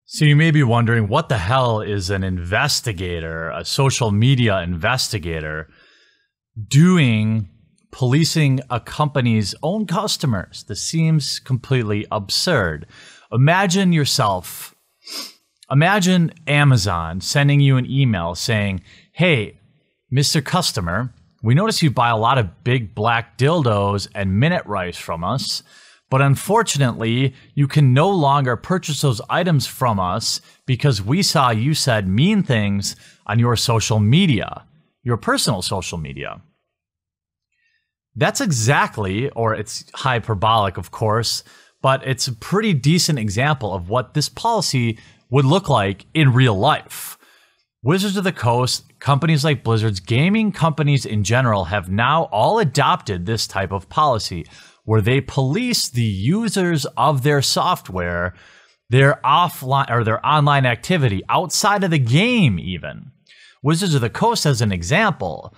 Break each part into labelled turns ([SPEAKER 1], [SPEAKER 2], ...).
[SPEAKER 1] So you may be wondering, what the hell is an investigator, a social media investigator, doing policing a company's own customers? This seems completely absurd. Imagine Amazon sending you an email saying, "Hey, Mr. Customer, we notice you buy a lot of big black dildos and minute rice from us, but unfortunately, you can no longer purchase those items from us because we saw you said mean things on your social media, your personal social media." That's exactly, or it's hyperbolic, of course, but it's a pretty decent example of what this policy would look like in real life. Wizards of the Coast, companies like Blizzard's, gaming companies in general have now all adopted this type of policy where they police the users of their software, their offline or their online activity outside of the game even. Wizards of the Coast as an example,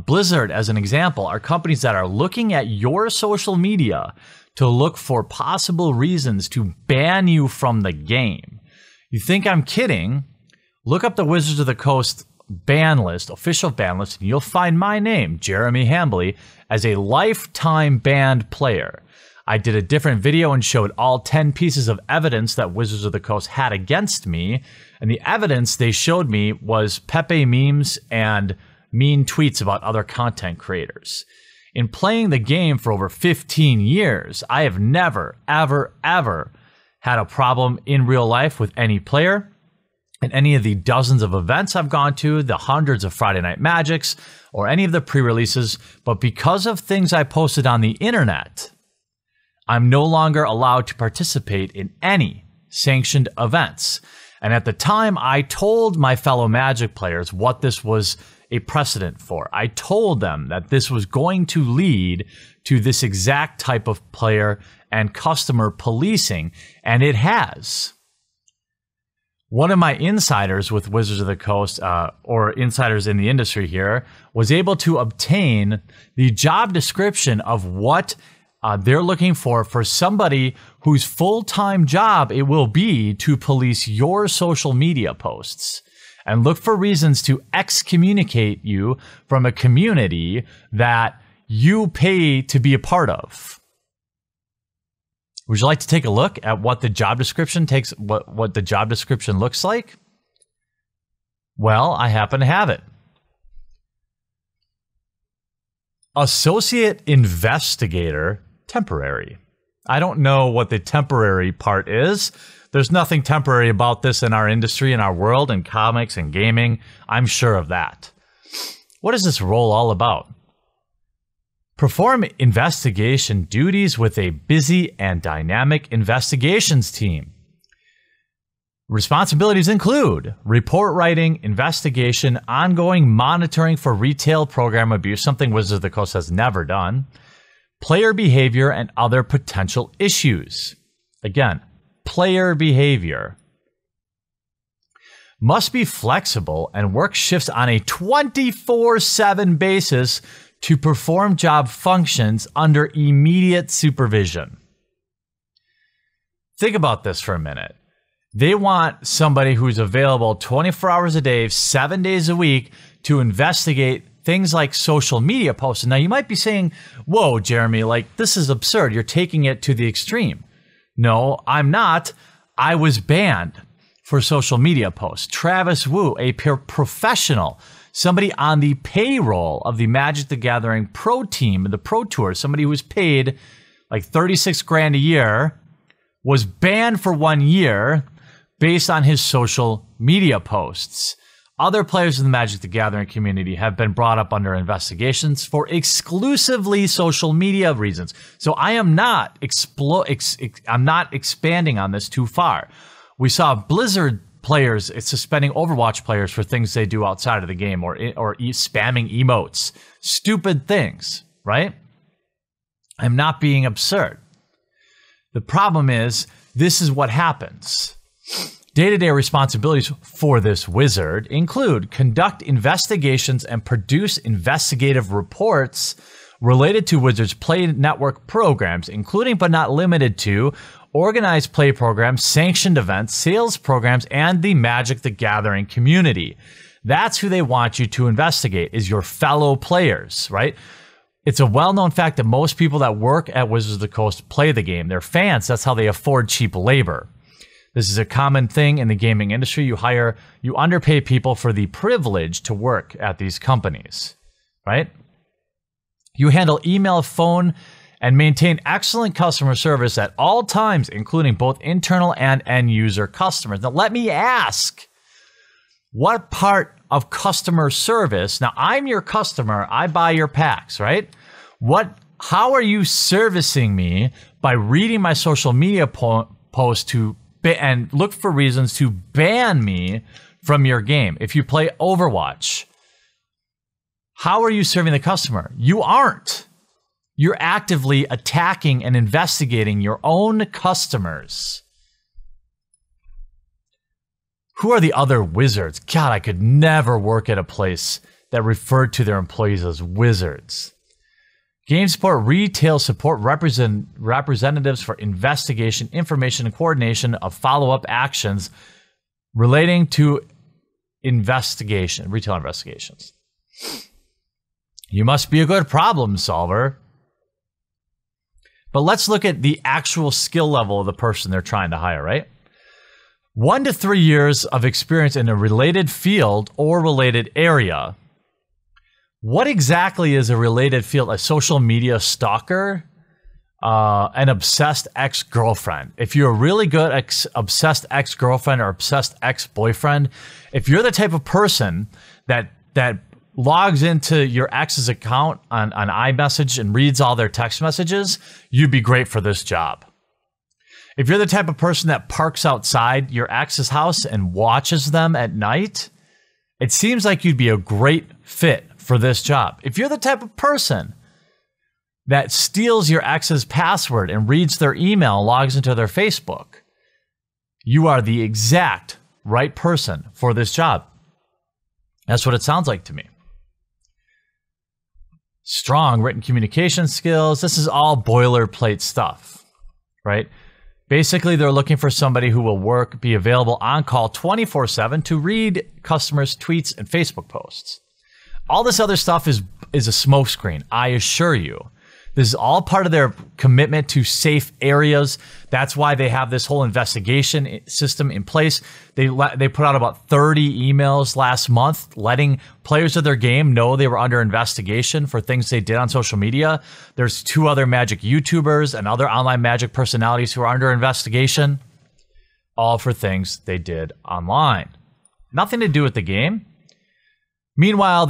[SPEAKER 1] Blizzard as an example, are companies that are looking at your social media to look for possible reasons to ban you from the game. You think I'm kidding? Look up the Wizards of the Coast ban list, official ban list, and you'll find my name, Jeremy Hambley, as a lifetime banned player. I did a different video and showed all 10 pieces of evidence that Wizards of the Coast had against me, and the evidence they showed me was Pepe memes and mean tweets about other content creators. In playing the game for over 15 years, I have never, ever, ever had a problem in real life with any player. In any of the dozens of events I've gone to, the hundreds of Friday Night Magics, or any of the pre-releases, but because of things I posted on the internet, I'm no longer allowed to participate in any sanctioned events. And at the time, I told my fellow Magic players what this was a precedent for. I told them that this was going to lead to this exact type of player and customer policing, and it has. One of my insiders with Wizards of the Coast, or insiders in the industry here, was able to obtain the job description of what they're looking for somebody whose full-time job it will be to police your social media posts and look for reasons to excommunicate you from a community that you pay to be a part of. Would you like to take a look at what the job description what the job description looks like? Well, I happen to have it. Associate Investigator, temporary. I don't know what the temporary part is. There's nothing temporary about this in our industry, in our world, in comics and gaming. I'm sure of that. What is this role all about? Perform investigation duties with a busy and dynamic investigations team. Responsibilities include report writing, investigation, ongoing monitoring for retail program abuse, something Wizards of the Coast has never done, player behavior, and other potential issues. Again, player behavior. Must be flexible and work shifts on a 24/7 basis to perform job functions under immediate supervision. Think about this for a minute. They want somebody who's available 24 hours a day, 7 days a week to investigate things like social media posts. Now you might be saying, whoa, Jeremy, like this is absurd. You're taking it to the extreme. No, I'm not. I was banned for social media posts. Travis Wu, a professional, somebody on the payroll of the Magic the Gathering pro team, the pro tour, somebody who was paid like 36 grand a year, was banned for 1 year based on his social media posts. Other players in the Magic the Gathering community have been brought up under investigations for exclusively social media reasons. So I am not I'm not expanding on this too far. We saw Blizzard players suspending Overwatch players for things they do outside of the game, or spamming emotes, stupid things, right? I'm not being absurd. The problem is, this is what happens. Day-to-day responsibilities for this wizard include conduct investigations and produce investigative reports related to Wizards Play Network programs, including but not limited to organized play programs, sanctioned events, sales programs, and the Magic the Gathering community. That's who they want you to investigate, is your fellow players, right? It's a well-known fact that most people that work at Wizards of the Coast play the game. They're fans. That's how they afford cheap labor. This is a common thing in the gaming industry. You underpay people for the privilege to work at these companies, right? You handle email, phone, and maintain excellent customer service at all times, including both internal and end-user customers. Now, let me ask, what part of customer service, now I'm your customer, I buy your packs, right? How are you servicing me by reading my social media post and look for reasons to ban me from your game? If you play Overwatch, how are you serving the customer? You aren't. You're actively attacking and investigating your own customers. Who are the other wizards? God, I could never work at a place that referred to their employees as wizards. Game support, retail support, representatives for investigation, information, and coordination of follow-up actions relating to retail investigations. You must be a good problem solver. But let's look at the actual skill level of the person they're trying to hire, right? 1 to 3 years of experience in a related field or related area. What exactly is a related field? A social media stalker? An obsessed ex-girlfriend? If you're a really good obsessed ex-girlfriend or obsessed ex-boyfriend, if you're the type of person that logs into your ex's account on iMessage and reads all their text messages, you'd be great for this job. If you're the type of person that parks outside your ex's house and watches them at night, it seems like you'd be a great fit for this job. If you're the type of person that steals your ex's password and reads their email and logs into their Facebook, you are the exact right person for this job. That's what it sounds like to me. Strong written communication skills. This is all boilerplate stuff, right? Basically, they're looking for somebody who will be available on call 24/7 to read customers' tweets and Facebook posts. All this other stuff is a smokescreen, I assure you. This is all part of their commitment to safe areas. That's why they have this whole investigation system in place. They put out about 30 emails last month letting players of their game know they were under investigation for things they did on social media. There's 2 other Magic YouTubers and other online Magic personalities who are under investigation, all for things they did online. Nothing to do with the game. Meanwhile,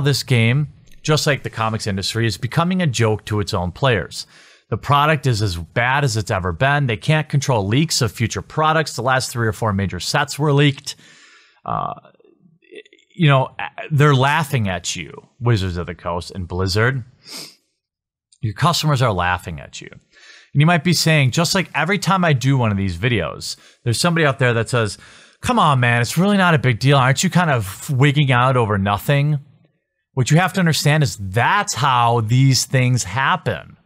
[SPEAKER 1] this game, just like the comics industry, is becoming a joke to its own players. The product is as bad as it's ever been. They can't control leaks of future products. The last 3 or 4 major sets were leaked. They're laughing at you, Wizards of the Coast and Blizzard. Your customers are laughing at you. And you might be saying, just like every time I do one of these videos, there's somebody out there that says, come on, man, it's really not a big deal. Aren't you kind of wigging out over nothing? What you have to understand is that's how these things happen.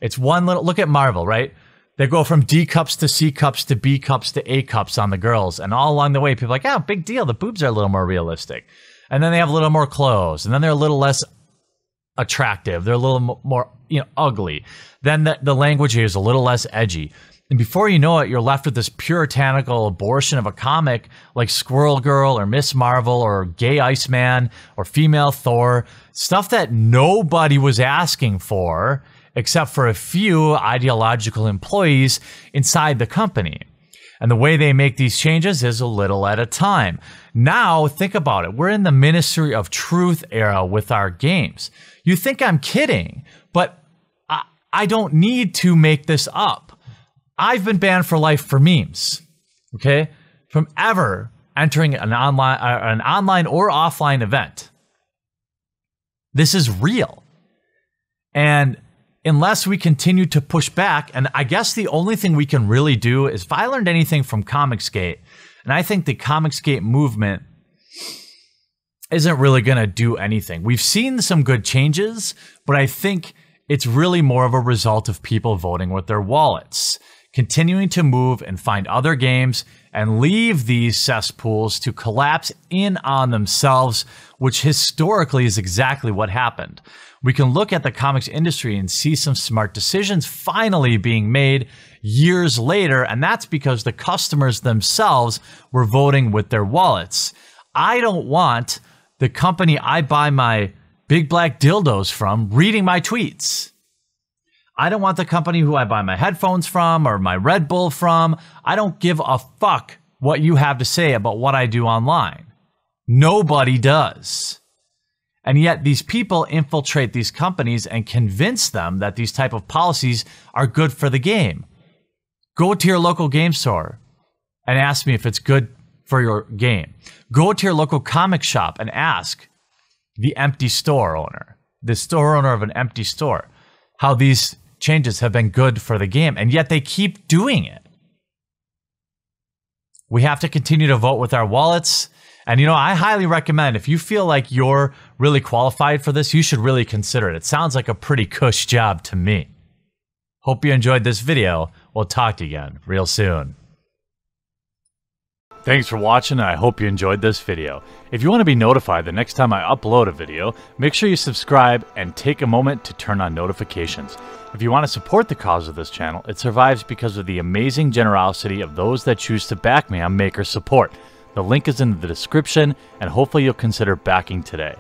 [SPEAKER 1] It's one little, look at Marvel, right? They go from D cups to C cups to B cups to A cups on the girls. And all along the way, people are like, oh, big deal. The boobs are a little more realistic. And then they have a little more clothes. And then they're a little less attractive. They're a little more, ugly. Then the language here is a little less edgy. And before you know it, you're left with this puritanical abortion of a comic like Squirrel Girl or Miss Marvel or Gay Iceman or Female Thor, stuff that nobody was asking for except for a few ideological employees inside the company. And the way they make these changes is a little at a time. Now, think about it. We're in the Ministry of Truth era with our games. You think I'm kidding, but I don't need to make this up. I've been banned for life for memes, okay? From ever entering an online or offline event. This is real. And unless we continue to push back, and I guess the only thing we can really do is, if I learned anything from Comicsgate, and I think the Comicsgate movement isn't really going to do anything. We've seen some good changes, but I think it's really more of a result of people voting with their wallets, continuing to move and find other games and leave these cesspools to collapse in on themselves, which historically is exactly what happened. We can look at the comics industry and see some smart decisions finally being made years later, and that's because the customers themselves were voting with their wallets. I don't want the company I buy my big black dildos from reading my tweets. I don't want the company who I buy my headphones from or my Red Bull from. I don't give a fuck what you have to say about what I do online. Nobody does. And yet these people infiltrate these companies and convince them that these type of policies are good for the game. Go to your local game store and ask me if it's good for your game. Go to your local comic shop and ask the empty store owner, the store owner of an empty store, how these changes have been good for the game, and yet they keep doing it. We have to continue to vote with our wallets. And, you know, I highly recommend, if you feel like you're really qualified for this, you should really consider it. It sounds like a pretty cush job to me. Hope you enjoyed this video. We'll talk to you again real soon. Thanks for watching, and I hope you enjoyed this video. If you want to be notified the next time I upload a video, make sure you subscribe and take a moment to turn on notifications. If you want to support the cause of this channel, it survives because of the amazing generosity of those that choose to back me on Maker Support. The link is in the description, and hopefully you'll consider backing today.